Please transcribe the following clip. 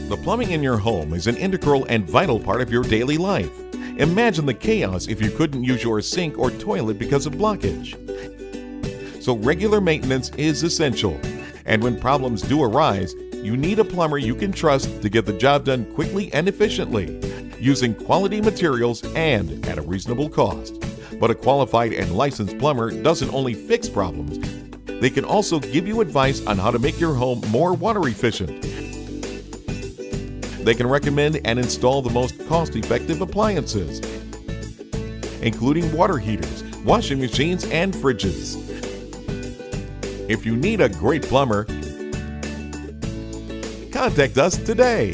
The plumbing in your home is an integral and vital part of your daily life. Imagine the chaos if you couldn't use your sink or toilet because of blockage. So regular maintenance is essential. And when problems do arise, you need a plumber you can trust to get the job done quickly and efficiently, using quality materials and at a reasonable cost. But a qualified and licensed plumber doesn't only fix problems, they can also give you advice on how to make your home more water efficient. They can recommend and install the most cost-effective appliances, including water heaters, washing machines, and fridges. If you need a great plumber, contact us today.